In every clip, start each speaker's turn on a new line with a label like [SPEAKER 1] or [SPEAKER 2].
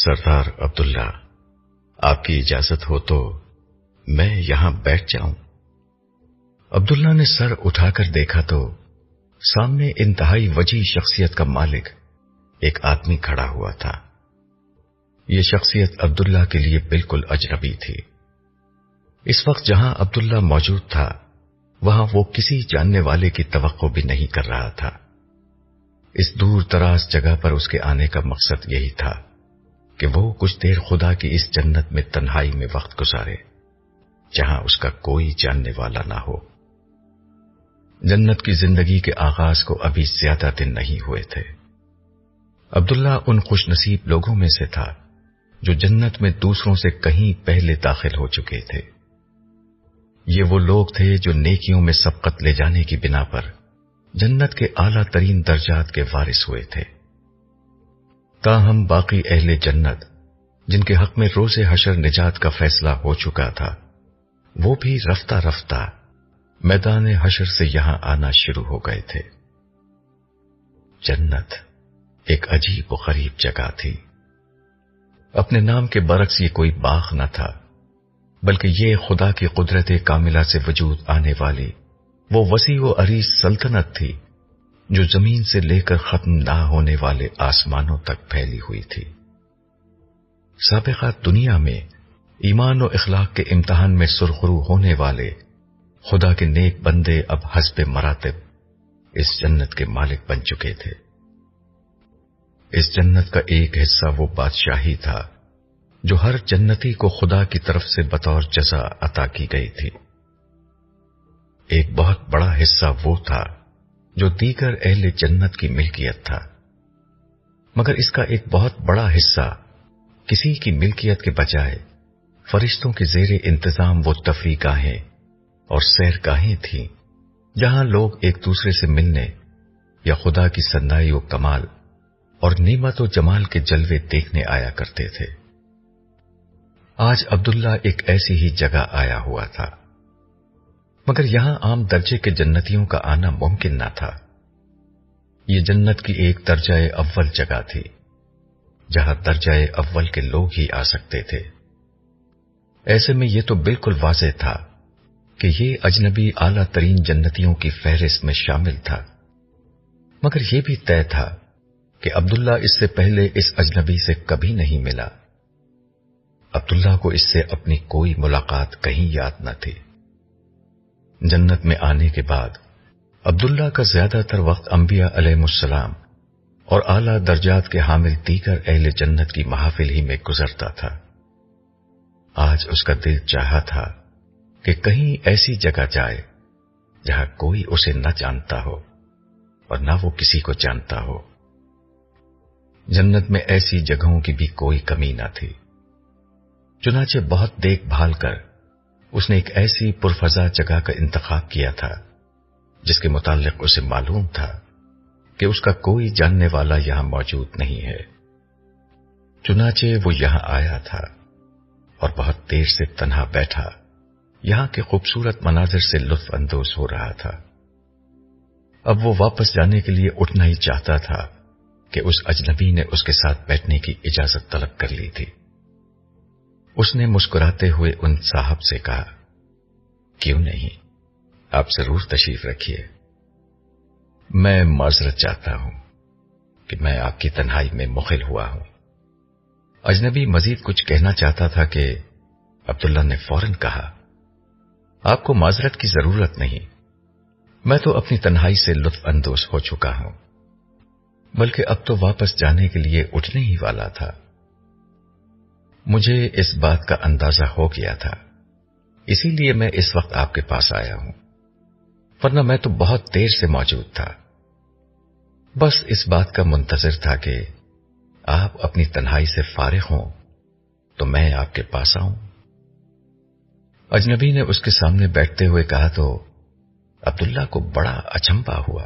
[SPEAKER 1] سردار عبداللہ، آپ کی اجازت ہو تو میں یہاں بیٹھ جاؤں؟ عبداللہ نے سر اٹھا کر دیکھا تو سامنے انتہائی وجیح شخصیت کا مالک ایک آدمی کھڑا ہوا تھا۔ یہ شخصیت عبداللہ کے لیے بالکل اجنبی تھی۔ اس وقت جہاں عبداللہ موجود تھا وہاں وہ کسی جاننے والے کی توقع بھی نہیں کر رہا تھا۔ اس دور دراز جگہ پر اس کے آنے کا مقصد یہی تھا کہ وہ کچھ دیر خدا کی اس جنت میں تنہائی میں وقت گزارے جہاں اس کا کوئی جاننے والا نہ ہو۔ جنت کی زندگی کے آغاز کو ابھی زیادہ دن نہیں ہوئے تھے۔ عبداللہ ان خوش نصیب لوگوں میں سے تھا جو جنت میں دوسروں سے کہیں پہلے داخل ہو چکے تھے۔ یہ وہ لوگ تھے جو نیکیوں میں سبقت لے جانے کی بنا پر جنت کے اعلیٰ ترین درجات کے وارث ہوئے تھے۔ تاہم باقی اہل جنت جن کے حق میں روز حشر نجات کا فیصلہ ہو چکا تھا، وہ بھی رفتہ رفتہ میدان حشر سے یہاں آنا شروع ہو گئے تھے۔ جنت ایک عجیب و غریب جگہ تھی۔ اپنے نام کے برعکس یہ کوئی باغ نہ تھا، بلکہ یہ خدا کی قدرت کاملہ سے وجود آنے والی وہ وسیع و عریض سلطنت تھی جو زمین سے لے کر ختم نہ ہونے والے آسمانوں تک پھیلی ہوئی تھی۔ سابقہ دنیا میں ایمان و اخلاق کے امتحان میں سرخرو ہونے والے خدا کے نیک بندے اب حسب مراتب اس جنت کے مالک بن چکے تھے۔ اس جنت کا ایک حصہ وہ بادشاہی تھا جو ہر جنتی کو خدا کی طرف سے بطور جزا عطا کی گئی تھی۔ ایک بہت بڑا حصہ وہ تھا جو دیگر اہل جنت کی ملکیت تھا، مگر اس کا ایک بہت بڑا حصہ کسی کی ملکیت کے بجائے فرشتوں کے زیر انتظام وہ تفریح گاہیں اور سیر گاہیں تھیں جہاں لوگ ایک دوسرے سے ملنے یا خدا کی صنائی و کمال اور نعمت و جمال کے جلوے دیکھنے آیا کرتے تھے۔ آج عبداللہ ایک ایسی ہی جگہ آیا ہوا تھا، مگر یہاں عام درجے کے جنتیوں کا آنا ممکن نہ تھا۔ یہ جنت کی ایک درجہ اول جگہ تھی جہاں درجہ اول کے لوگ ہی آ سکتے تھے۔ ایسے میں یہ تو بالکل واضح تھا کہ یہ اجنبی اعلیٰ ترین جنتیوں کی فہرست میں شامل تھا، مگر یہ بھی طے تھا کہ عبداللہ اس سے پہلے اس اجنبی سے کبھی نہیں ملا۔ عبداللہ کو اس سے اپنی کوئی ملاقات کہیں یاد نہ تھی۔ جنت میں آنے کے بعد عبداللہ کا زیادہ تر وقت انبیاء علیہ السلام اور اعلیٰ درجات کے حامل دیگر اہل جنت کی محافل ہی میں گزرتا تھا۔ آج اس کا دل چاہا تھا کہ کہیں ایسی جگہ جائے جہاں کوئی اسے نہ جانتا ہو اور نہ وہ کسی کو جانتا ہو۔ جنت میں ایسی جگہوں کی بھی کوئی کمی نہ تھی، چنانچہ بہت دیکھ بھال کر اس نے ایک ایسی پرفضا جگہ کا انتخاب کیا تھا جس کے متعلق اسے معلوم تھا کہ اس کا کوئی جاننے والا یہاں موجود نہیں ہے۔ چنانچہ وہ یہاں آیا تھا اور بہت دیر سے تنہا بیٹھا یہاں کے خوبصورت مناظر سے لطف اندوز ہو رہا تھا۔ اب وہ واپس جانے کے لیے اٹھنا ہی چاہتا تھا کہ اس اجنبی نے اس کے ساتھ بیٹھنے کی اجازت طلب کر لی تھی۔ اس نے مسکراتے ہوئے ان صاحب سے کہا، کیوں نہیں، آپ ضرور تشریف رکھیے۔ میں معذرت چاہتا ہوں کہ میں آپ کی تنہائی میں مخل ہوا ہوں۔ اجنبی مزید کچھ کہنا چاہتا تھا کہ عبداللہ نے فوراً کہا، آپ کو معذرت کی ضرورت نہیں، میں تو اپنی تنہائی سے لطف اندوز ہو چکا ہوں، بلکہ اب تو واپس جانے کے لیے اٹھنے ہی والا تھا۔ مجھے اس بات کا اندازہ ہو گیا تھا، اسی لیے میں اس وقت آپ کے پاس آیا ہوں، ورنہ میں تو بہت دیر سے موجود تھا۔ بس اس بات کا منتظر تھا کہ آپ اپنی تنہائی سے فارغ ہوں تو میں آپ کے پاس آؤں۔ اجنبی نے اس کے سامنے بیٹھتے ہوئے کہا تو عبداللہ کو بڑا اچنبھا ہوا۔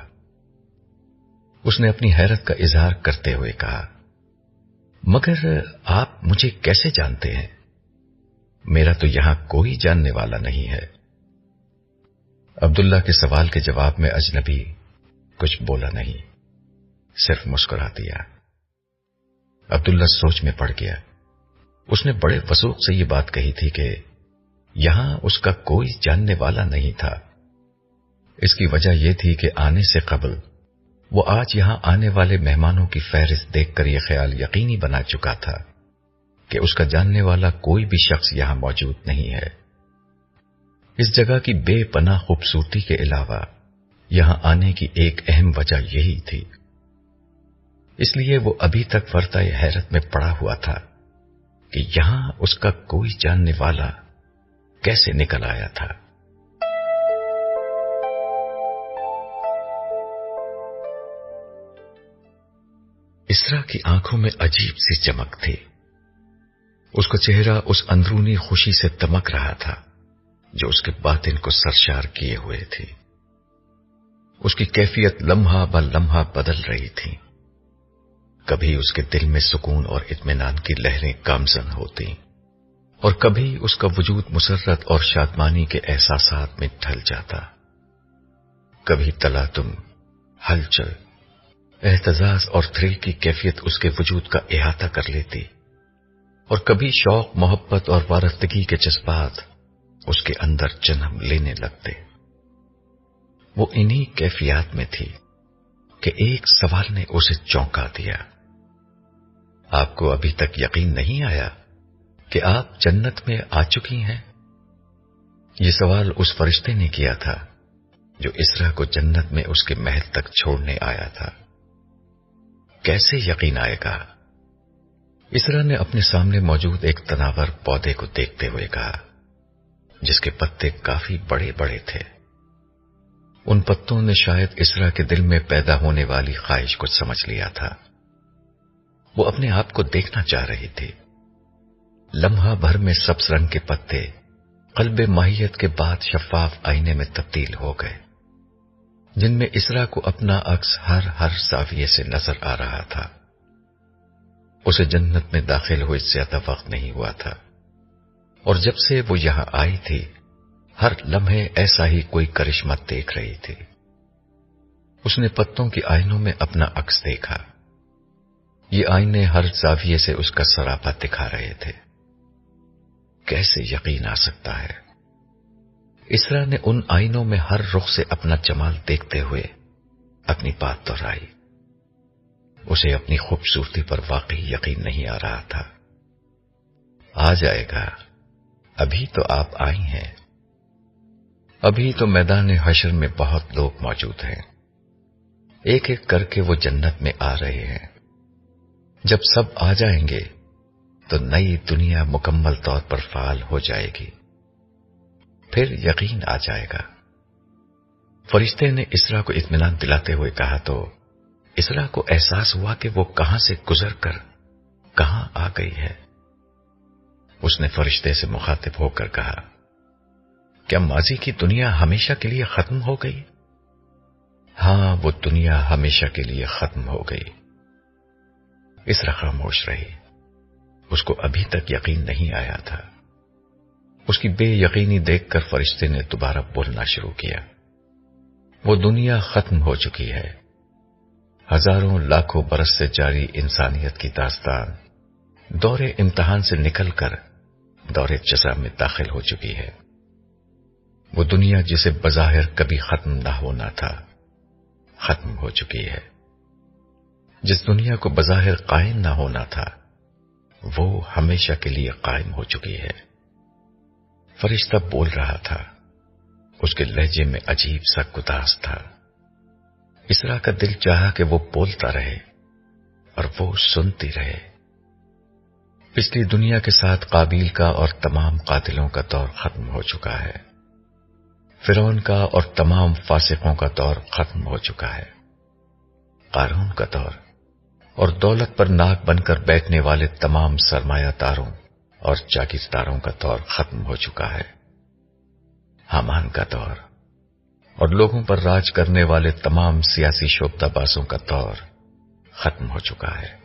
[SPEAKER 1] اس نے اپنی حیرت کا اظہار کرتے ہوئے کہا، مگر آپ مجھے کیسے جانتے ہیں؟ میرا تو یہاں کوئی جاننے والا نہیں ہے۔ عبداللہ کے سوال کے جواب میں اجنبی کچھ بولا نہیں، صرف مسکرا دیا۔ عبداللہ سوچ میں پڑ گیا اس نے بڑے وثوق سے یہ بات کہی تھی کہ یہاں اس کا کوئی جاننے والا نہیں تھا۔ اس کی وجہ یہ تھی کہ آنے سے قبل وہ آج یہاں آنے والے مہمانوں کی فہرست دیکھ کر یہ خیال یقینی بنا چکا تھا کہ اس کا جاننے والا کوئی بھی شخص یہاں موجود نہیں ہے۔ اس جگہ کی بے پناہ خوبصورتی کے علاوہ یہاں آنے کی ایک اہم وجہ یہی تھی، اس لیے وہ ابھی تک ورطہ حیرت میں پڑا ہوا تھا کہ یہاں اس کا کوئی جاننے والا کیسے نکل آیا تھا۔ اسرا کی آنکھوں میں عجیب سی چمک تھی۔ اس کا چہرہ اس اندرونی خوشی سے دمک رہا تھا جو اس کے باطن کو سرشار کیے ہوئے تھی۔ اس کی کیفیت لمحہ بہ لمحہ بدل رہی تھی۔ کبھی اس کے دل میں سکون اور اطمینان کی لہریں گامزن ہوتی اور کبھی اس کا وجود مسرت اور شادمانی کے احساسات میں ڈھل جاتا۔ کبھی تلاتم، ہلچل، احتزاز اور تھرل کی کیفیت اس کے وجود کا احاطہ کر لیتی اور کبھی شوق، محبت اور وارفتگی کے جذبات اس کے اندر جنم لینے لگتے۔ وہ انہی کیفیات میں تھی کہ ایک سوال نے اسے چونکا دیا۔ آپ کو ابھی تک یقین نہیں آیا کہ آپ جنت میں آ چکی ہیں؟ یہ سوال اس فرشتے نے کیا تھا جو اسرا کو جنت میں اس کے محل تک چھوڑنے آیا تھا۔ کیسے یقین آئے گا؟ اسرا نے اپنے سامنے موجود ایک تناور پودے کو دیکھتے ہوئے کہا، جس کے پتے کافی بڑے بڑے تھے۔ ان پتوں نے شاید اسرا کے دل میں پیدا ہونے والی خواہش کو سمجھ لیا تھا۔ وہ اپنے آپ کو دیکھنا چاہ رہی تھی۔ لمحہ بھر میں سبز رنگ کے پتے قلب ماہیت کے بعد شفاف آئینے میں تبدیل ہو گئے، جن میں اسرا کو اپنا عکس ہر زاویے سے نظر آ رہا تھا۔ اسے جنت میں داخل ہوئے زیادہ وقت نہیں ہوا تھا، اور جب سے وہ یہاں آئی تھی ہر لمحے ایسا ہی کوئی کرشمہ دیکھ رہی تھی۔ اس نے پتوں کی آئینوں میں اپنا عکس دیکھا۔ یہ آئینے ہر زاویے سے اس کا سراپا دکھا رہے تھے۔ کیسے یقین آ سکتا ہے؟ اسرا نے ان آئینوں میں ہر رخ سے اپنا جمال دیکھتے ہوئے اپنی بات دہرائی۔ اسے اپنی خوبصورتی پر واقعی یقین نہیں آ رہا تھا۔ آ جائے گا، ابھی تو آپ آئی ہیں۔ ابھی تو میدان حشر میں بہت لوگ موجود ہیں، ایک ایک کر کے وہ جنت میں آ رہے ہیں۔ جب سب آ جائیں گے تو نئی دنیا مکمل طور پر فعال ہو جائے گی، پھر یقین آ جائے گا۔ فرشتے نے اسرا کو اطمینان دلاتے ہوئے کہا تو اسرا کو احساس ہوا کہ وہ کہاں سے گزر کر کہاں آ گئی ہے۔ اس نے فرشتے سے مخاطب ہو کر کہا، کیا ماضی کی دنیا ہمیشہ کے لیے ختم ہو گئی؟ ہاں، وہ دنیا ہمیشہ کے لیے ختم ہو گئی۔ اسرا خاموش رہی۔ اس کو ابھی تک یقین نہیں آیا تھا۔ اس کی بے یقینی دیکھ کر فرشتے نے دوبارہ بولنا شروع کیا۔ وہ دنیا ختم ہو چکی ہے۔ ہزاروں لاکھوں برس سے جاری انسانیت کی داستان دور امتحان سے نکل کر دور جزا میں داخل ہو چکی ہے۔ وہ دنیا جسے بظاہر کبھی ختم نہ ہونا تھا، ختم ہو چکی ہے۔ جس دنیا کو بظاہر قائم نہ ہونا تھا، وہ ہمیشہ کے لیے قائم ہو چکی ہے۔ فرشتہ بول رہا تھا۔ اس کے لہجے میں عجیب سا گداز تھا۔ اسرا کا دل چاہا کہ وہ بولتا رہے اور وہ سنتی رہے۔ پچھلی دنیا کے ساتھ قابیل کا اور تمام قاتلوں کا دور ختم ہو چکا ہے۔ فرعون کا اور تمام فاسقوں کا دور ختم ہو چکا ہے۔ قارون کا دور اور دولت پر ناک بن کر بیٹھنے والے تمام سرمایہ داروں اور جاگیرداروں کا دور ختم ہو چکا ہے۔ حامان کا دور اور لوگوں پر راج کرنے والے تمام سیاسی شعبدہ بازوں کا دور ختم ہو چکا ہے۔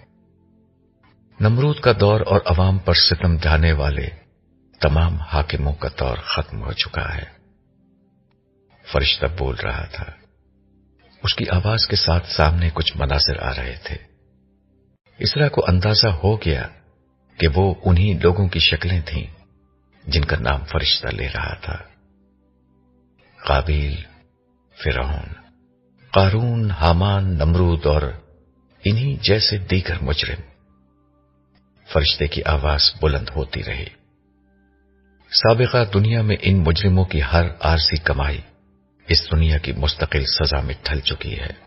[SPEAKER 1] نمرود کا دور اور عوام پر ستم ڈھانے والے تمام حاکموں کا دور ختم ہو چکا ہے۔ فرشتہ بول رہا تھا۔ اس کی آواز کے ساتھ سامنے کچھ مناظر آ رہے تھے۔ اسرا کو اندازہ ہو گیا کہ وہ انہی لوگوں کی شکلیں تھیں جن کا نام فرشتہ لے رہا تھا: قابیل، فرعون، قارون، حامان، نمرود اور انہی جیسے دیگر مجرم۔ فرشتے کی آواز بلند ہوتی رہی۔ سابقہ دنیا میں ان مجرموں کی ہر عارضی کمائی اس دنیا کی مستقل سزا میں ڈھل چکی ہے۔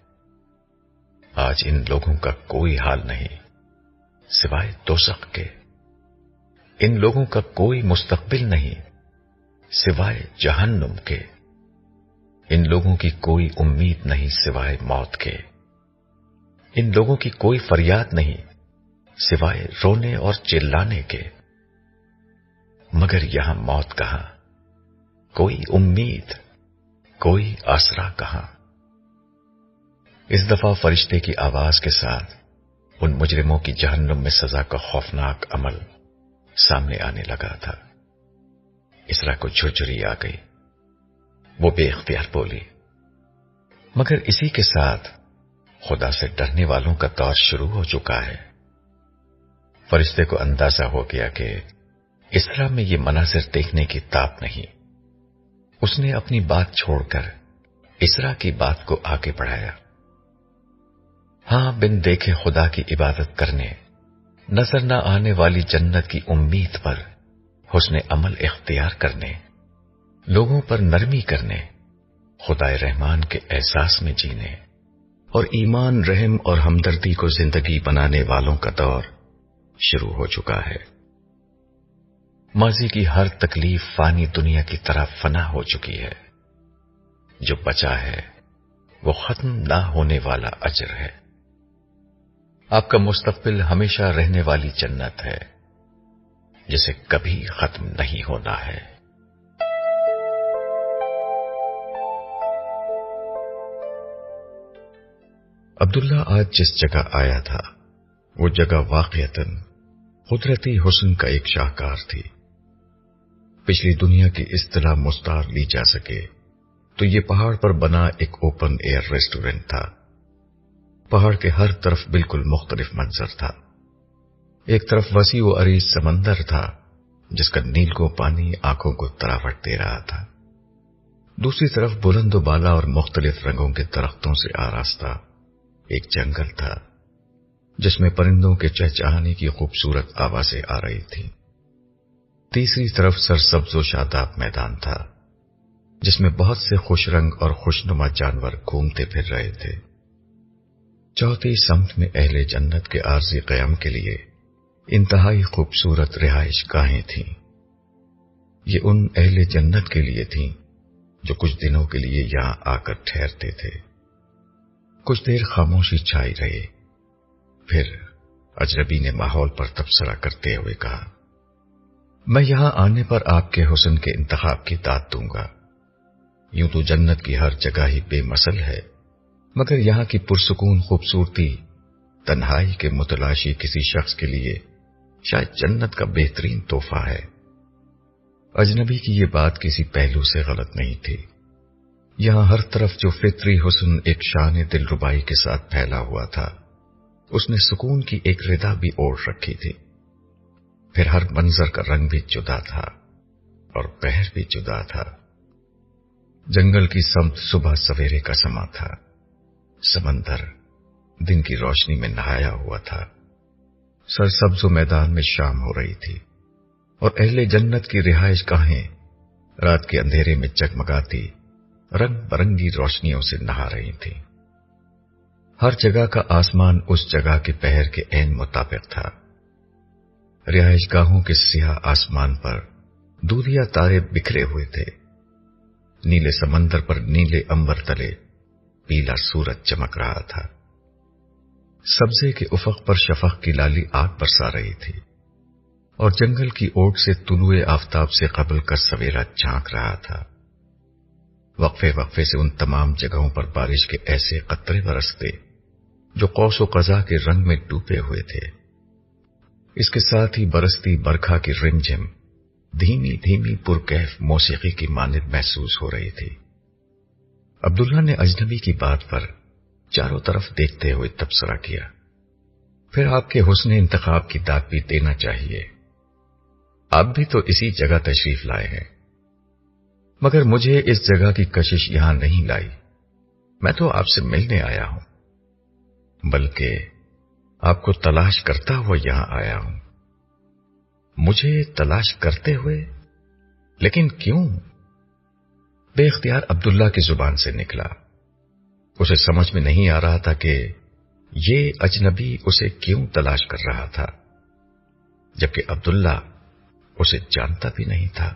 [SPEAKER 1] آج ان لوگوں کا کوئی حال نہیں سوائے دوزخ کے۔ ان لوگوں کا کوئی مستقبل نہیں سوائے جہنم کے۔ ان لوگوں کی کوئی امید نہیں سوائے موت کے۔ ان لوگوں کی کوئی فریاد نہیں سوائے رونے اور چلانے کے۔ مگر یہاں موت کہاں، کوئی امید، کوئی آسرا کہاں۔ اس دفعہ فرشتے کی آواز کے ساتھ ان مجرموں کی جہنم میں سزا کا خوفناک عمل سامنے آنے لگا تھا۔ اسرا کو جھرجھری آ گئی۔ وہ بے اختیار بولی، مگر اسی کے ساتھ خدا سے ڈرنے والوں کا دور شروع ہو چکا ہے۔ فرشتے کو اندازہ ہو گیا کہ اسرا میں یہ مناظر دیکھنے کی تاب نہیں۔ اس نے اپنی بات چھوڑ کر اسرا کی بات کو آگے بڑھایا۔ ہاں، بن دیکھے خدا کی عبادت کرنے، نظر نہ آنے والی جنت کی امید پر حسن عمل اختیار کرنے، لوگوں پر نرمی کرنے، خدائے رحمان کے احساس میں جینے اور ایمان، رحم اور ہمدردی کو زندگی بنانے والوں کا دور شروع ہو چکا ہے۔ ماضی کی ہر تکلیف فانی دنیا کی طرح فنا ہو چکی ہے۔ جو بچا ہے وہ ختم نہ ہونے والا اجر ہے۔ آپ کا مستقبل ہمیشہ رہنے والی جنت ہے جسے کبھی ختم نہیں ہونا ہے۔ عبداللہ آج جس جگہ آیا تھا وہ جگہ واقعتاً قدرتی حسن کا ایک شاہکار تھی۔ پچھلی دنیا کی اصطلاح مستعار لی جا سکے تو یہ پہاڑ پر بنا ایک اوپن ایئر ریسٹورنٹ تھا۔ پہاڑ کے ہر طرف بالکل مختلف منظر تھا۔ ایک طرف وسیع و عریض سمندر تھا جس کا نیلگوں پانی آنکھوں کو تراوٹ دے رہا تھا۔ دوسری طرف بلند و بالا اور مختلف رنگوں کے درختوں سے آراستہ ایک جنگل تھا جس میں پرندوں کے چہچہانے کی خوبصورت آوازیں آ رہی تھیں۔ تیسری طرف سرسبز و شاداب میدان تھا جس میں بہت سے خوش رنگ اور خوشنما جانور گھومتے پھر رہے تھے۔ چوتھی سمت میں اہل جنت کے عارضی قیام کے لیے انتہائی خوبصورت رہائش گاہیں تھیں۔ یہ ان اہل جنت کے لیے تھیں جو کچھ دنوں کے لیے یہاں آ کر ٹھہرتے تھے۔ کچھ دیر خاموشی چھائی رہی، پھر اجنبی نے ماحول پر تبصرہ کرتے ہوئے کہا، میں یہاں آنے پر آپ کے حسن کے انتخاب کی داد دوں گا۔ یوں تو جنت کی ہر جگہ ہی بے مثل ہے، مگر یہاں کی پرسکون خوبصورتی تنہائی کے متلاشی کسی شخص کے لیے شاید جنت کا بہترین تحفہ ہے۔ اجنبی کی یہ بات کسی پہلو سے غلط نہیں تھی۔ یہاں ہر طرف جو فطری حسن ایک شان دلربائی کے ساتھ پھیلا ہوا تھا، اس نے سکون کی ایک ردا بھی اوڑھ رکھی تھی۔ پھر ہر منظر کا رنگ بھی جدا تھا اور پہر بھی جدا تھا۔ جنگل کی سمت صبح سویرے کا سما تھا۔ سمندر دن کی روشنی میں نہایا ہوا تھا۔ سرسبز و میدان میں شام ہو رہی تھی اور اہل جنت کی رہائش گاہیں رات کے اندھیرے میں جگمگاتی رنگ برنگی روشنیوں سے نہا رہی تھیں۔ ہر جگہ کا آسمان اس جگہ کے پہر کے عین مطابق تھا۔ رہائش گاہوں کے سیاہ آسمان پر دودھیا تارے بکھرے ہوئے تھے۔ نیلے سمندر پر نیلے امبر تلے پیلا سورج چمک رہا تھا۔ سبزے کے افق پر شفق کی لالی آگ برسا رہی تھی اور جنگل کی اوٹ سے طلوع آفتاب سے قبل کا سویرا جھانک رہا تھا۔ وقفے وقفے سے ان تمام جگہوں پر بارش کے ایسے قطرے برستے جو قوس و قزح کے رنگ میں ڈوبے ہوئے تھے۔ اس کے ساتھ ہی برستی برکھا کی رمجھم دھیمی دھیمی پرکیف موسیقی کی مانند محسوس ہو رہی تھی۔ عبداللہ نے اجنبی کی بات پر چاروں طرف دیکھتے ہوئے تبصرہ کیا، پھر آپ کے حسن انتخاب کی داد بھی دینا چاہیے. آپ بھی تو اسی جگہ تشریف لائے ہیں، مگر مجھے اس جگہ کی کشش یہاں نہیں لائی. میں تو آپ سے ملنے آیا ہوں، بلکہ آپ کو تلاش کرتا ہوا یہاں آیا ہوں. مجھے تلاش کرتے ہوئے؟ لیکن کیوں؟ بے اختیار عبداللہ کی زبان سے نکلا. اسے سمجھ میں نہیں آ رہا تھا کہ یہ اجنبی اسے کیوں تلاش کر رہا تھا، جبکہ عبداللہ اسے جانتا بھی نہیں تھا.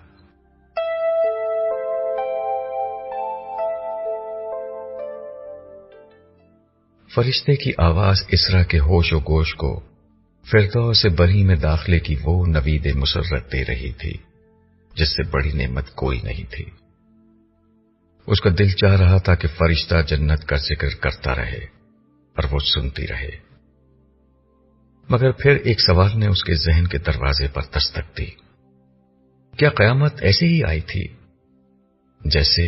[SPEAKER 1] فرشتے کی آواز اسرا کے ہوش و گوش کو فردوس بری میں داخلے کی وہ نوید مسرت دے رہی تھی جس سے بڑی نعمت کوئی نہیں تھی. اس کا دل چاہ رہا تھا کہ فرشتہ جنت کا ذکر کرتا رہے اور وہ سنتی رہے، مگر پھر ایک سوال نے اس کے ذہن کے دروازے پر دستک دی. کیا قیامت ایسے ہی آئی تھی جیسے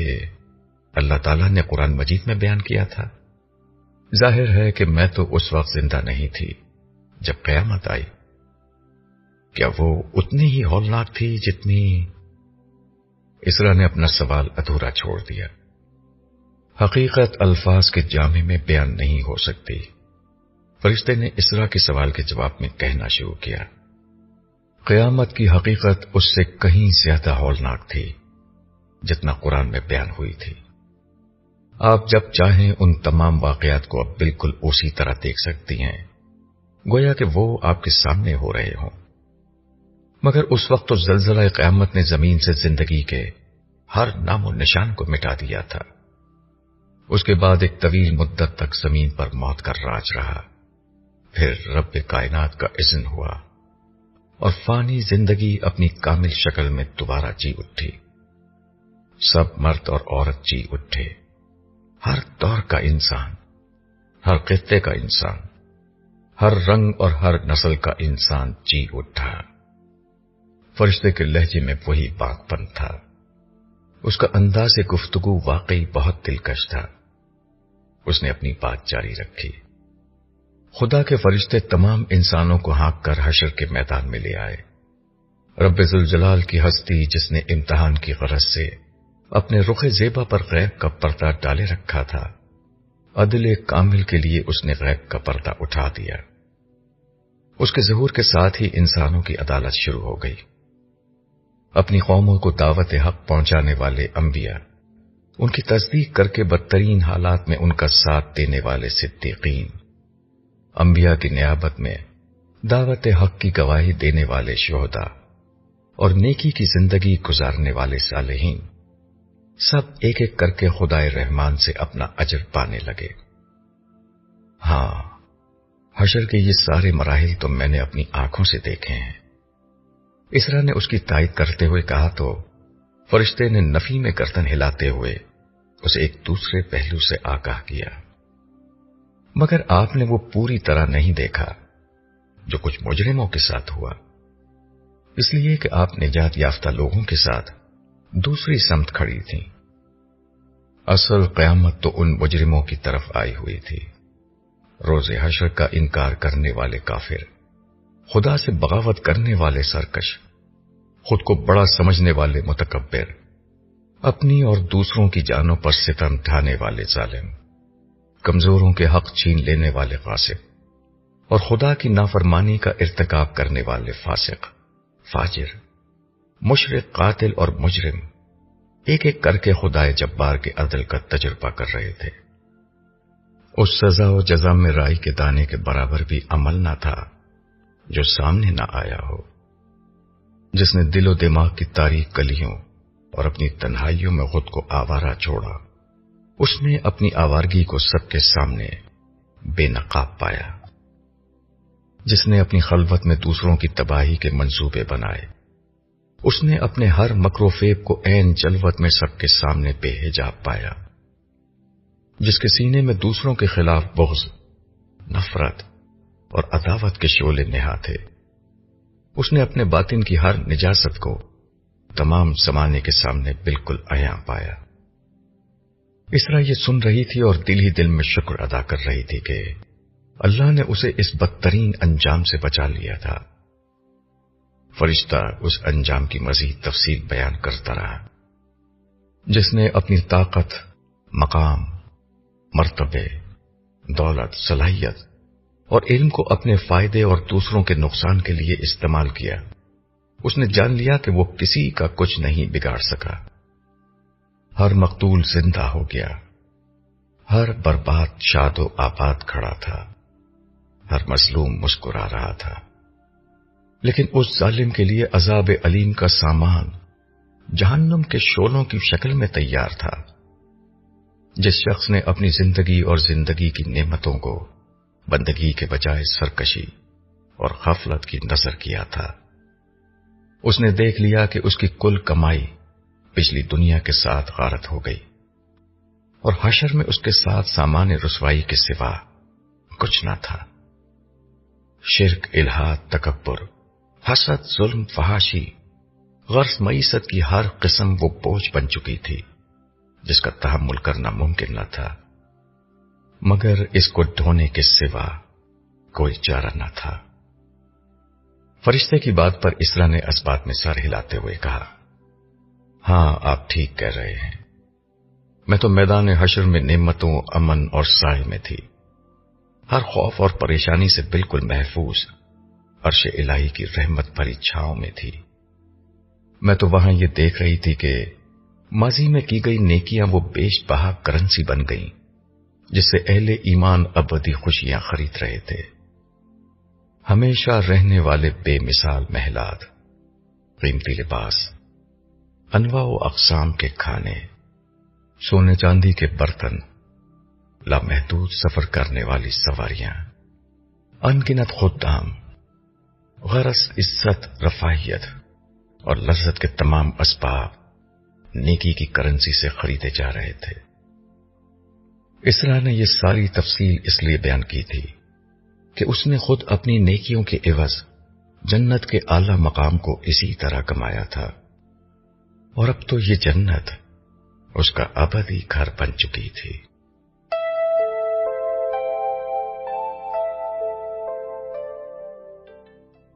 [SPEAKER 1] اللہ تعالیٰ نے قرآن مجید میں بیان کیا تھا؟ ظاہر ہے کہ میں تو اس وقت زندہ نہیں تھی جب قیامت آئی. کیا وہ اتنی ہی ہولناک تھی جتنی؟ اسرا نے اپنا سوال ادھورا چھوڑ دیا. حقیقت الفاظ کے جامع میں بیان نہیں ہو سکتی. فرشتے نے اسرا کے سوال کے جواب میں کہنا شروع کیا. قیامت کی حقیقت اس سے کہیں زیادہ ہولناک تھی جتنا قرآن میں بیان ہوئی تھی. آپ جب چاہیں ان تمام واقعات کو اب بالکل اسی طرح دیکھ سکتی ہیں، گویا کہ وہ آپ کے سامنے ہو رہے ہوں. مگر اس وقت تو زلزلہ قیامت نے زمین سے زندگی کے ہر نام و نشان کو مٹا دیا تھا. اس کے بعد ایک طویل مدت تک زمین پر موت کا راج رہا. پھر رب کائنات کا اذن ہوا اور فانی زندگی اپنی کامل شکل میں دوبارہ جی اٹھی. سب مرد اور عورت جی اٹھے. ہر دور کا انسان، ہر خطے کا انسان، ہر رنگ اور ہر نسل کا انسان جی اٹھا. فرشتے کے لہجے میں وہی بات پن تھا. اس کا انداز گفتگو واقعی بہت دلکش تھا. اس نے اپنی بات جاری رکھی. خدا کے فرشتے تمام انسانوں کو ہانک کر حشر کے میدان میں لے آئے. رب ذوالجلال کی ہستی جس نے امتحان کی غرض سے اپنے رخ زیبا پر غیب کا پردہ ڈالے رکھا تھا، عدل کامل کے لیے اس نے غیب کا پردہ اٹھا دیا. اس کے ظہور کے ساتھ ہی انسانوں کی عدالت شروع ہو گئی. اپنی قوموں کو دعوت حق پہنچانے والے انبیاء، ان کی تصدیق کر کے بدترین حالات میں ان کا ساتھ دینے والے صدیقین، انبیاء کی نیابت میں دعوت حق کی گواہی دینے والے شہداء اور نیکی کی زندگی گزارنے والے صالحین، سب ایک ایک کر کے خدائے رحمان سے اپنا اجر پانے لگے. ہاں، حشر کے یہ سارے مراحل تو میں نے اپنی آنکھوں سے دیکھے ہیں. اسرا نے اس کی تائید کرتے ہوئے کہا تو فرشتے نے نفی میں گردن ہلاتے ہوئے اسے ایک دوسرے پہلو سے آگاہ کیا. مگر آپ نے وہ پوری طرح نہیں دیکھا جو کچھ مجرموں کے ساتھ ہوا، اس لیے کہ آپ نجات یافتہ لوگوں کے ساتھ دوسری سمت کھڑی تھی. اصل قیامت تو ان مجرموں کی طرف آئی ہوئی تھی. روز حشر کا انکار کرنے والے کافر، خدا سے بغاوت کرنے والے سرکش، خود کو بڑا سمجھنے والے متکبر، اپنی اور دوسروں کی جانوں پر ستم ڈھانے والے ظالم، کمزوروں کے حق چھین لینے والے غاصب اور خدا کی نافرمانی کا ارتکاب کرنے والے فاسق، فاجر، مشرک، قاتل اور مجرم ایک ایک کر کے خدائے جبار کے عدل کا تجربہ کر رہے تھے. اس سزا و جزا میں رائی کے دانے کے برابر بھی عمل نہ تھا جو سامنے نہ آیا ہو. جس نے دل و دماغ کی تاریک گلیوں اور اپنی تنہائیوں میں خود کو آوارہ چھوڑا، اس نے اپنی آوارگی کو سب کے سامنے بے نقاب پایا. جس نے اپنی خلوت میں دوسروں کی تباہی کے منصوبے بنائے، اس نے اپنے ہر مکر و فریب کو عین جلوت میں سب کے سامنے بے حجاب پایا. جس کے سینے میں دوسروں کے خلاف بغض، نفرت اور عداوت کے شعلے نہا تھے، اس نے اپنے باطن کی ہر نجاست کو تمام زمانے کے سامنے بالکل عیاں پایا. اسرا یہ سن رہی تھی اور دل ہی دل میں شکر ادا کر رہی تھی کہ اللہ نے اسے اس بدترین انجام سے بچا لیا تھا۔ فرشتہ اس انجام کی مزید تفصیل بیان کرتا رہا۔ جس نے اپنی طاقت، مقام، مرتبے، دولت، صلاحیت اور علم کو اپنے فائدے اور دوسروں کے نقصان کے لیے استعمال کیا، اس نے جان لیا کہ وہ کسی کا کچھ نہیں بگاڑ سکا۔ ہر مقتول زندہ ہو گیا، ہر برباد شاد و آباد کھڑا تھا، ہر مظلوم مسکرا رہا تھا، لیکن اس ظالم کے لیے عذاب علیم کا سامان جہنم کے شعلوں کی شکل میں تیار تھا۔ جس شخص نے اپنی زندگی اور زندگی کی نعمتوں کو بندگی کے بجائے سرکشی اور غفلت کی نظر کیا تھا، اس نے دیکھ لیا کہ اس کی کل کمائی پچھلی دنیا کے ساتھ غارت ہو گئی، اور حشر میں اس کے ساتھ سامان رسوائی کے سوا کچھ نہ تھا۔ شرک، الحاد، تکبر، حسد، ظلم، فحاشی، غرض معیشت کی ہر قسم وہ بوجھ بن چکی تھی جس کا تحمل کرنا ممکن نہ تھا، مگر اس کو ڈھونے کے سوا کوئی چارہ نہ تھا۔ فرشتے کی بات پر اسرا نے اسبات میں سر ہلاتے ہوئے کہا، ہاں آپ ٹھیک کہہ رہے ہیں، میں تو میدان حشر میں نعمتوں، امن اور سائے میں تھی، ہر خوف اور پریشانی سے بالکل محفوظ عرش الہی کی رحمت بھری چھاؤں میں تھی۔ میں تو وہاں یہ دیکھ رہی تھی کہ ماضی میں کی گئی نیکیاں وہ بیش بہا کرنسی بن گئیں جس سے اہل ایمان ابدی خوشیاں خرید رہے تھے۔ ہمیشہ رہنے والے بے مثال محلات، قیمتی لباس، انواع و اقسام کے کھانے، سونے چاندی کے برتن، لامحدود سفر کرنے والی سواریاں، ان گنت خدام، غرض عزت، رفاہیت اور لذت کے تمام اسباب نیکی کی کرنسی سے خریدے جا رہے تھے۔ اسرا نے یہ ساری تفصیل اس لیے بیان کی تھی کہ اس نے خود اپنی نیکیوں کے عوض جنت کے اعلی مقام کو اسی طرح کمایا تھا، اور اب تو یہ جنت اس کا ابدی گھر بن چکی تھی۔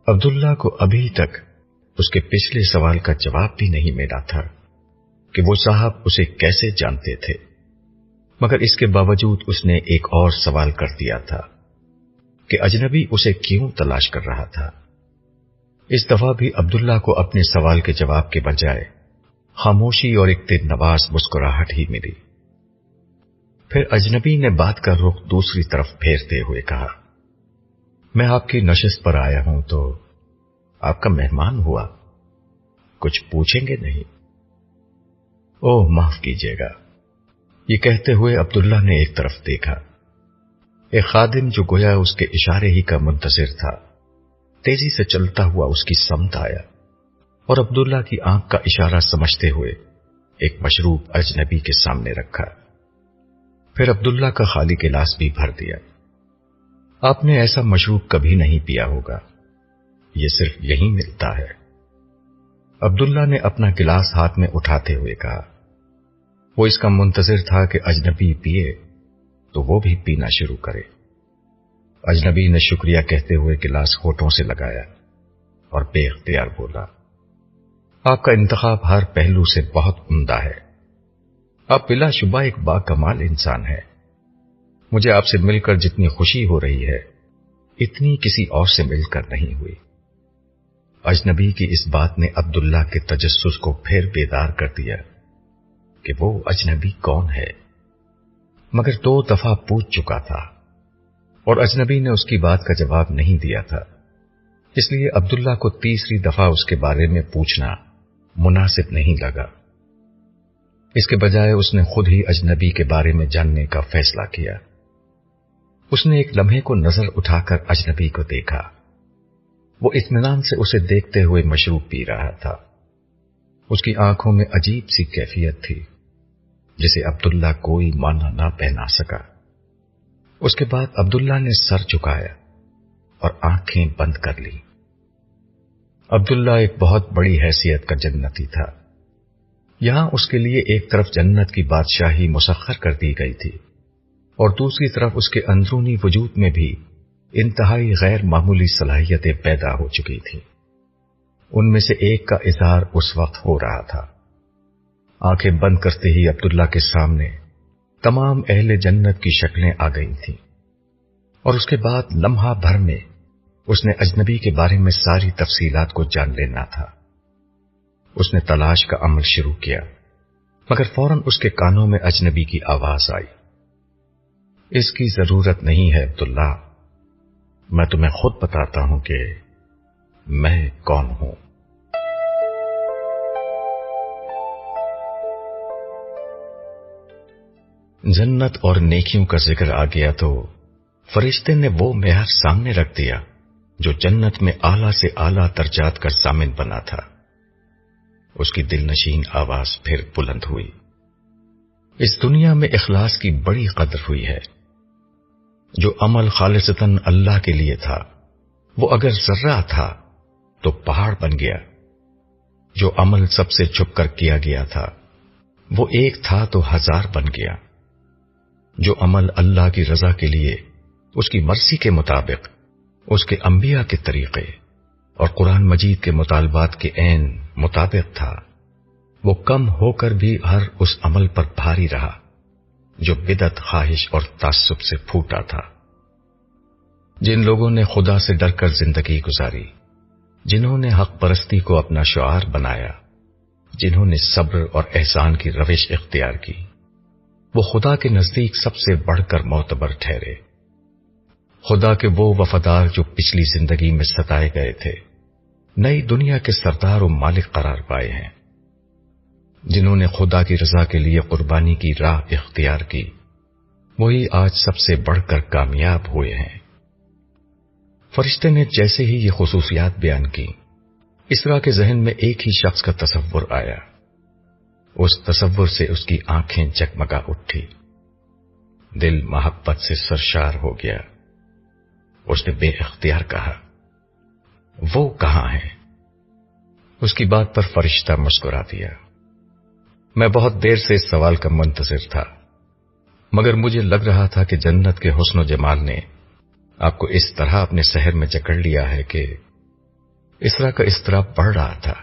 [SPEAKER 1] عبداللہ کو ابھی تک اس کے پچھلے سوال کا جواب بھی نہیں ملا تھا کہ وہ صاحب اسے کیسے جانتے تھے، مگر اس کے باوجود اس نے ایک اور سوال کر دیا تھا کہ اجنبی اسے کیوں تلاش کر رہا تھا۔ اس دفعہ بھی عبداللہ کو اپنے سوال کے جواب کے بجائے خاموشی اور ایک دل نواز مسکراہٹ ہی ملی۔ پھر اجنبی نے بات کا رخ دوسری طرف پھیرتے ہوئے کہا، میں آپ کی نشست پر آیا ہوں تو آپ کا مہمان ہوا، کچھ پوچھیں گے نہیں؟ اوہ معاف کیجیے گا، یہ کہتے ہوئے عبداللہ نے ایک طرف دیکھا۔ ایک خادم جو گویا اس کے اشارے ہی کا منتظر تھا تیزی سے چلتا ہوا اس کی سمت آیا اور عبداللہ کی آنکھ کا اشارہ سمجھتے ہوئے ایک مشروب اجنبی کے سامنے رکھا، پھر عبداللہ کا خالی گلاس بھی بھر دیا۔ آپ نے ایسا مشروب کبھی نہیں پیا ہوگا، یہ صرف یہیں ملتا ہے۔ عبداللہ نے اپنا گلاس ہاتھ میں اٹھاتے ہوئے کہا۔ وہ اس کا منتظر تھا کہ اجنبی پیے تو وہ بھی پینا شروع کرے۔ اجنبی نے شکریہ کہتے ہوئے گلاس ہونٹوں سے لگایا اور بے اختیار بولا، آپ کا انتخاب ہر پہلو سے بہت عمدہ ہے، آپ بلا شبہ ایک باکمال انسان ہیں، مجھے آپ سے مل کر جتنی خوشی ہو رہی ہے اتنی کسی اور سے مل کر نہیں ہوئی۔ اجنبی کی اس بات نے عبداللہ کے تجسس کو پھر بیدار کر دیا کہ وہ اجنبی کون ہے، مگر 2 دفعہ پوچھ چکا تھا اور اجنبی نے اس کی بات کا جواب نہیں دیا تھا، اس لیے عبداللہ کو تیسری دفعہ اس کے بارے میں پوچھنا مناسب نہیں لگا۔ اس کے بجائے اس نے خود ہی اجنبی کے بارے میں جاننے کا فیصلہ کیا۔ اس نے ایک لمحے کو نظر اٹھا کر اجنبی کو دیکھا، وہ اطمینان سے اسے دیکھتے ہوئے مشروب پی رہا تھا۔ اس کی آنکھوں میں عجیب سی کیفیت تھی جسے عبداللہ کوئی معنی نہ پہنا سکا۔ اس کے بعد عبداللہ نے سر جھکایا اور آنکھیں بند کر لی۔ عبداللہ ایک بہت بڑی حیثیت کا جنتی تھا، یہاں اس کے لیے ایک طرف جنت کی بادشاہی مسخر کر دی گئی تھی اور دوسری طرف اس کے اندرونی وجود میں بھی انتہائی غیر معمولی صلاحیتیں پیدا ہو چکی تھیں۔ ان میں سے ایک کا اظہار اس وقت ہو رہا تھا۔ آنکھیں بند کرتے ہی عبداللہ کے سامنے تمام اہل جنت کی شکلیں آ گئی تھیں، اور اس کے بعد لمحہ بھر میں اس نے اجنبی کے بارے میں ساری تفصیلات کو جان لینا تھا۔ اس نے تلاش کا عمل شروع کیا، مگر فوراً اس کے کانوں میں اجنبی کی آواز آئی، اس کی ضرورت نہیں ہے عبداللہ، میں تمہیں خود بتاتا ہوں کہ میں کون ہوں۔ جنت اور نیکیوں کا ذکر آ گیا تو فرشتے نے وہ معیار سامنے رکھ دیا جو جنت میں اعلیٰ سے اعلیٰ درجات کا ضامن بنا تھا۔ اس کی دل نشین آواز پھر بلند ہوئی، اس دنیا میں اخلاص کی بڑی قدر ہوئی ہے۔ جو عمل خالصتاً اللہ کے لیے تھا وہ اگر ذرہ تھا تو پہاڑ بن گیا، جو عمل سب سے چھپ کر کیا گیا تھا وہ ایک تھا تو ہزار بن گیا، جو عمل اللہ کی رضا کے لیے اس کی مرضی کے مطابق اس کے انبیاء کے طریقے اور قرآن مجید کے مطالبات کے عین مطابق تھا، وہ کم ہو کر بھی ہر اس عمل پر بھاری رہا جو بدعت، خواہش اور تعصب سے پھوٹا تھا۔ جن لوگوں نے خدا سے ڈر کر زندگی گزاری، جنہوں نے حق پرستی کو اپنا شعار بنایا، جنہوں نے صبر اور احسان کی روش اختیار کی، وہ خدا کے نزدیک سب سے بڑھ کر معتبر ٹھہرے۔ خدا کے وہ وفادار جو پچھلی زندگی میں ستائے گئے تھے، نئی دنیا کے سردار و مالک قرار پائے ہیں۔ جنہوں نے خدا کی رضا کے لیے قربانی کی راہ اختیار کی، وہی آج سب سے بڑھ کر کامیاب ہوئے ہیں۔ فرشتے نے جیسے ہی یہ خصوصیات بیان کی، اسرا کے ذہن میں ایک ہی شخص کا تصور آیا۔ اس تصور سے اس کی آنکھیں جگمگا اٹھی، دل محبت سے سرشار ہو گیا۔ اس نے بے اختیار کہا، وہ کہاں ہے؟ اس کی بات پر فرشتہ مسکرا دیا، میں بہت دیر سے اس سوال کا منتظر تھا، مگر مجھے لگ رہا تھا کہ جنت کے حسن و جمال نے آپ کو اس طرح اپنے سحر میں جکڑ لیا ہے کہ اسرا کا اضطراب بڑھ رہا تھا۔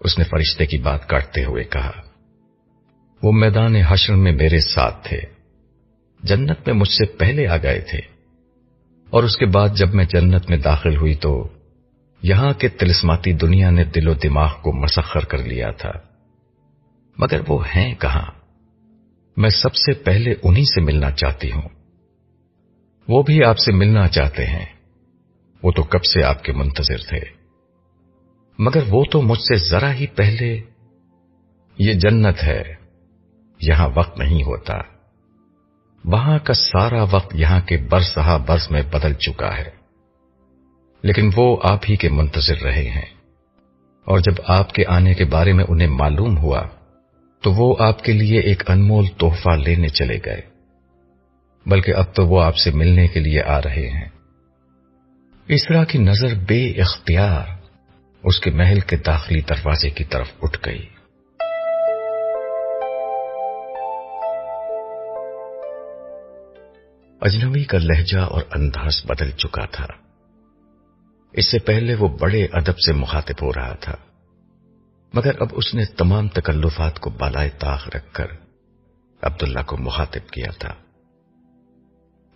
[SPEAKER 1] اس نے فرشتے کی بات کاٹتے ہوئے کہا، وہ میدان حشر میں میرے ساتھ تھے، جنت میں مجھ سے پہلے آ گئے تھے، اور اس کے بعد جب میں جنت میں داخل ہوئی تو یہاں کے طلسماتی دنیا نے دل و دماغ کو مسخر کر لیا تھا، مگر وہ ہیں کہاں؟ میں سب سے پہلے انہی سے ملنا چاہتی ہوں۔ وہ بھی آپ سے ملنا چاہتے ہیں، وہ تو کب سے آپ کے منتظر تھے، مگر وہ تو مجھ سے ذرا ہی پہلے۔ یہ جنت ہے، یہاں وقت نہیں ہوتا، وہاں کا سارا وقت یہاں کے برس ہا برس میں بدل چکا ہے، لیکن وہ آپ ہی کے منتظر رہے ہیں، اور جب آپ کے آنے کے بارے میں انہیں معلوم ہوا تو وہ آپ کے لیے ایک انمول تحفہ لینے چلے گئے، بلکہ اب تو وہ آپ سے ملنے کے لیے آ رہے ہیں۔ اسرا کی نظر بے اختیار اس کے محل کے داخلی دروازے کی طرف اٹھ گئی۔ اجنبی کا لہجہ اور انداز بدل چکا تھا۔ اس سے پہلے وہ بڑے ادب سے مخاطب ہو رہا تھا، مگر اب اس نے تمام تکلفات کو بالائے طاق رکھ کر عبداللہ کو مخاطب کیا تھا۔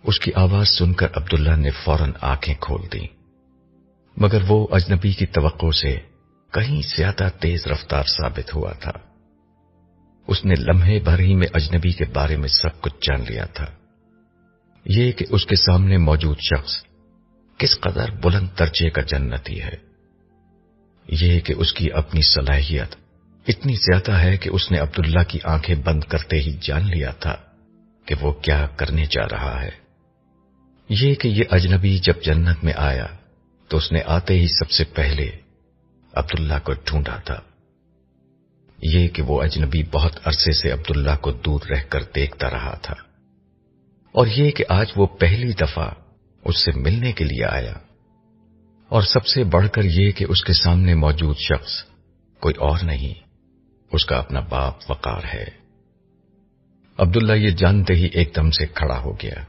[SPEAKER 1] اس کی آواز سن کر عبداللہ نے فوراً آنکھیں کھول دیں، مگر وہ اجنبی کی توقع سے کہیں زیادہ تیز رفتار ثابت ہوا تھا۔ اس نے لمحے بھر ہی میں اجنبی کے بارے میں سب کچھ جان لیا تھا، یہ کہ اس کے سامنے موجود شخص کس قدر بلند درجے کا جنتی ہے، یہ کہ اس کی اپنی صلاحیت اتنی زیادہ ہے کہ اس نے عبداللہ کی آنکھیں بند کرتے ہی جان لیا تھا کہ وہ کیا کرنے جا رہا ہے، یہ کہ یہ اجنبی جب جنت میں آیا تو اس نے آتے ہی سب سے پہلے عبداللہ کو ڈھونڈا تھا، یہ کہ وہ اجنبی بہت عرصے سے عبداللہ کو دور رہ کر دیکھتا رہا تھا، اور یہ کہ آج وہ پہلی دفعہ اس سے ملنے کے لیے آیا، اور سب سے بڑھ کر یہ کہ اس کے سامنے موجود شخص کوئی اور نہیں، اس کا اپنا باپ وقار ہے۔ عبداللہ یہ جانتے ہی ایک دم سے کھڑا ہو گیا،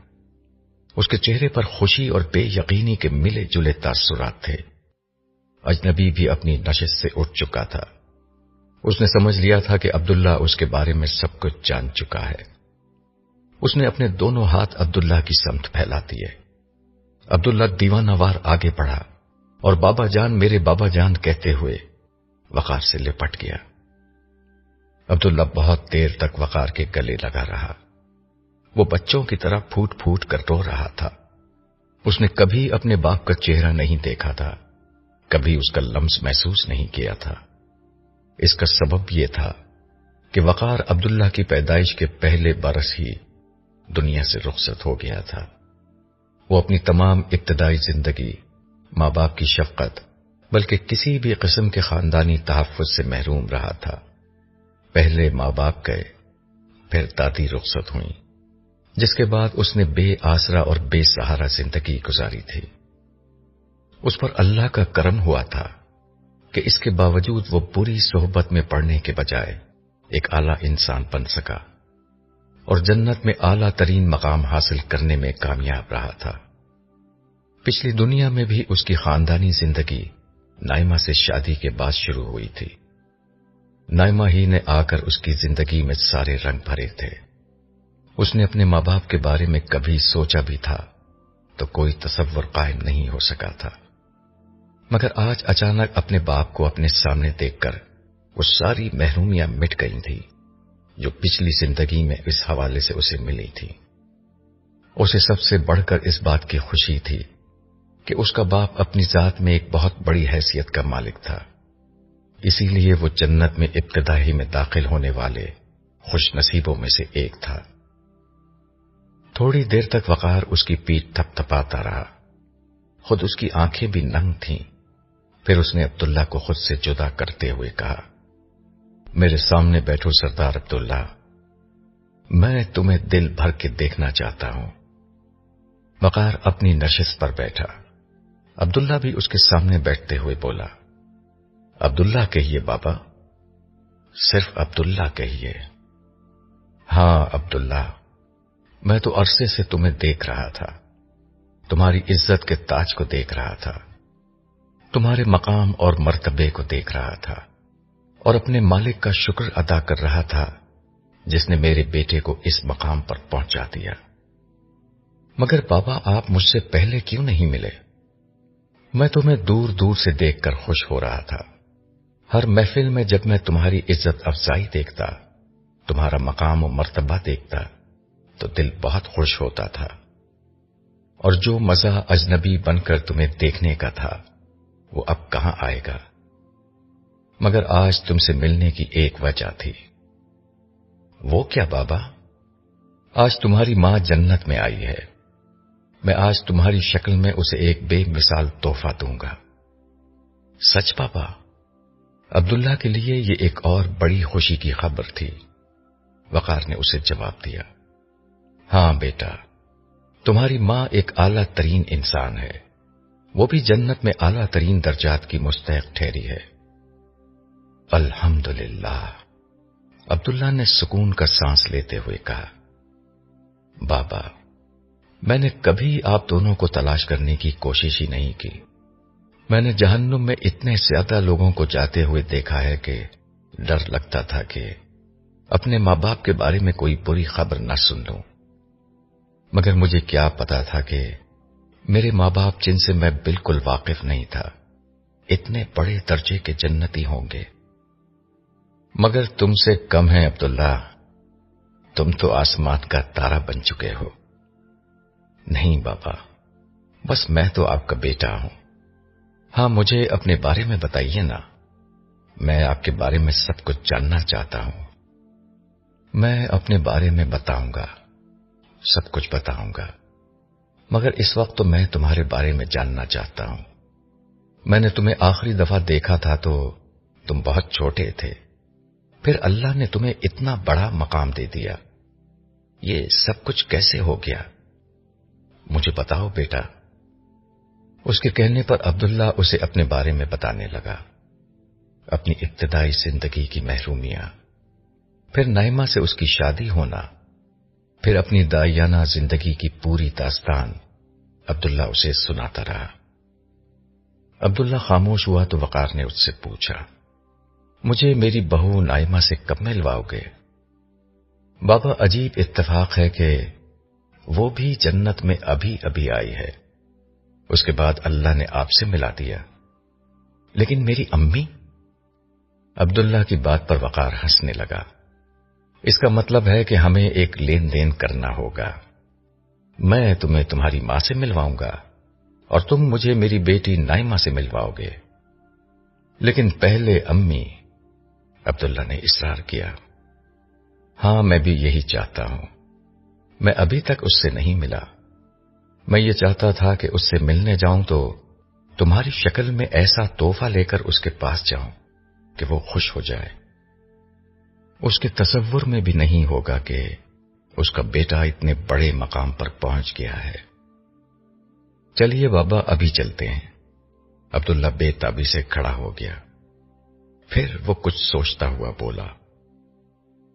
[SPEAKER 1] اس کے چہرے پر خوشی اور بے یقینی کے ملے جلے تاثرات تھے۔ اجنبی بھی اپنی نشست سے اٹھ چکا تھا۔ اس نے سمجھ لیا تھا کہ عبداللہ اس کے بارے میں سب کچھ جان چکا ہے۔ اس نے اپنے دونوں ہاتھ عبداللہ کی سمت پھیلا دیے۔ عبداللہ دیوانہ وار آگے بڑھا اور بابا جان میرے بابا جان کہتے ہوئے وقار سے لپٹ گیا۔ عبداللہ بہت دیر تک وقار کے گلے لگا رہا۔ وہ بچوں کی طرح پھوٹ پھوٹ کر رو رہا تھا۔ اس نے کبھی اپنے باپ کا چہرہ نہیں دیکھا تھا، کبھی اس کا لمس محسوس نہیں کیا تھا۔ اس کا سبب یہ تھا کہ وقار عبداللہ کی پیدائش کے پہلے برس ہی دنیا سے رخصت ہو گیا تھا۔ وہ اپنی تمام ابتدائی زندگی ماں باپ کی شفقت بلکہ کسی بھی قسم کے خاندانی تحفظ سے محروم رہا تھا۔ پہلے ماں باپ گئے، پھر دادی رخصت ہوئیں، جس کے بعد اس نے بے آسرا اور بے سہارا زندگی گزاری تھی۔ اس پر اللہ کا کرم ہوا تھا کہ اس کے باوجود وہ بری صحبت میں پڑنے کے بجائے ایک اعلیٰ انسان بن سکا اور جنت میں اعلیٰ ترین مقام حاصل کرنے میں کامیاب رہا تھا۔ پچھلی دنیا میں بھی اس کی خاندانی زندگی نائمہ سے شادی کے بعد شروع ہوئی تھی۔ نائمہ ہی نے آ کر اس کی زندگی میں سارے رنگ بھرے تھے۔ اس نے اپنے ماں باپ کے بارے میں کبھی سوچا بھی تھا تو کوئی تصور قائم نہیں ہو سکا تھا، مگر آج اچانک اپنے باپ کو اپنے سامنے دیکھ کر وہ ساری محرومیاں مٹ گئی تھی جو پچھلی زندگی میں اس حوالے سے اسے ملی تھی۔ اسے سب سے بڑھ کر اس بات کی خوشی تھی کہ اس کا باپ اپنی ذات میں ایک بہت بڑی حیثیت کا مالک تھا، اسی لیے وہ جنت میں ابتدائی میں داخل ہونے والے خوش نصیبوں میں سے ایک تھا۔ تھوڑی دیر تک وقار اس کی پیٹھ تھپ تھپاتا رہا، خود اس کی آنکھیں بھی ننگ تھیں۔ پھر اس نے عبداللہ کو خود سے جدا کرتے ہوئے کہا، میرے سامنے بیٹھو سردار عبداللہ، میں تمہیں دل بھر کے دیکھنا چاہتا ہوں۔ وقار اپنی نشست پر بیٹھا۔ عبداللہ بھی اس کے سامنے بیٹھتے ہوئے بولا، عبداللہ کہیے بابا، صرف عبداللہ کہیے۔ ہاں عبداللہ، میں تو عرصے سے تمہیں دیکھ رہا تھا، تمہاری عزت کے تاج کو دیکھ رہا تھا، تمہارے مقام اور مرتبے کو دیکھ رہا تھا اور اپنے مالک کا شکر ادا کر رہا تھا جس نے میرے بیٹے کو اس مقام پر پہنچا دیا۔ مگر بابا، آپ مجھ سے پہلے کیوں نہیں ملے؟ میں تمہیں دور دور سے دیکھ کر خوش ہو رہا تھا۔ ہر محفل میں جب میں تمہاری عزت افزائی دیکھتا، تمہارا مقام و مرتبہ دیکھتا تو دل بہت خوش ہوتا تھا، اور جو مزہ اجنبی بن کر تمہیں دیکھنے کا تھا وہ اب کہاں آئے گا؟ مگر آج تم سے ملنے کی ایک وجہ تھی۔ وہ کیا بابا؟ آج تمہاری ماں جنت میں آئی ہے، میں آج تمہاری شکل میں اسے ایک بے مثال تحفہ دوں گا۔ سچ بابا؟ عبداللہ کے لیے یہ ایک اور بڑی خوشی کی خبر تھی۔ وقار نے اسے جواب دیا، ہاں بیٹا، تمہاری ماں ایک اعلیٰ ترین انسان ہے، وہ بھی جنت میں اعلیٰ ترین درجات کی مستحق ٹھہری ہے۔ الحمدللہ، عبداللہ نے سکون کا سانس لیتے ہوئے کہا، بابا، میں نے کبھی آپ دونوں کو تلاش کرنے کی کوشش ہی نہیں کی۔ میں نے جہنم میں اتنے زیادہ لوگوں کو جاتے ہوئے دیکھا ہے کہ ڈر لگتا تھا کہ اپنے ماں باپ کے بارے میں کوئی بری خبر نہ سن لوں، مگر مجھے کیا پتا تھا کہ میرے ماں باپ جن سے میں بالکل واقف نہیں تھا اتنے بڑے درجے کے جنتی ہوں گے۔ مگر تم سے کم ہے عبداللہ، تم تو آسمان کا تارا بن چکے ہو۔ نہیں بابا، بس میں تو آپ کا بیٹا ہوں۔ ہاں، مجھے اپنے بارے میں بتائیے نا، میں آپ کے بارے میں سب کچھ جاننا چاہتا ہوں۔ میں اپنے بارے میں بتاؤں گا، سب کچھ بتاؤں گا، مگر اس وقت تو میں تمہارے بارے میں جاننا چاہتا ہوں۔ میں نے تمہیں آخری دفعہ دیکھا تھا تو تم بہت چھوٹے تھے، پھر اللہ نے تمہیں اتنا بڑا مقام دے دیا، یہ سب کچھ کیسے ہو گیا؟ مجھے بتاؤ بیٹا۔ اس کے کہنے پر عبداللہ اسے اپنے بارے میں بتانے لگا، اپنی ابتدائی زندگی کی محرومیاں، پھر نائمہ سے اس کی شادی ہونا، پھر اپنی دائیانہ زندگی کی پوری داستان عبداللہ اسے سناتا رہا۔ عبداللہ خاموش ہوا تو وقار نے اس سے پوچھا، مجھے میری بہو نائمہ سے کب ملواؤ گے؟ بابا، عجیب اتفاق ہے کہ وہ بھی جنت میں ابھی ابھی آئی ہے، اس کے بعد اللہ نے آپ سے ملا دیا، لیکن میری امی؟ عبداللہ کی بات پر وقار ہنسنے لگا۔ اس کا مطلب ہے کہ ہمیں ایک لین دین کرنا ہوگا، میں تمہیں تمہاری ماں سے ملواؤں گا اور تم مجھے میری بیٹی نائمہ سے ملواؤ گے، لیکن پہلے امی۔ عبداللہ نے اصرار کیا۔ ہاں، میں بھی یہی چاہتا ہوں، میں ابھی تک اس سے نہیں ملا، میں یہ چاہتا تھا کہ اس سے ملنے جاؤں تو تمہاری شکل میں ایسا تحفہ لے کر اس کے پاس جاؤں کہ وہ خوش ہو جائے۔ اس کے تصور میں بھی نہیں ہوگا کہ اس کا بیٹا اتنے بڑے مقام پر پہنچ گیا ہے۔ چلیے بابا، ابھی چلتے ہیں۔ عبداللہ بے تابی سے کھڑا ہو گیا، پھر وہ کچھ سوچتا ہوا بولا،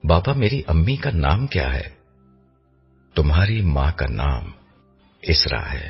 [SPEAKER 1] بابا، میری امی کا نام کیا ہے؟ تمہاری ماں کا نام اسرا ہے۔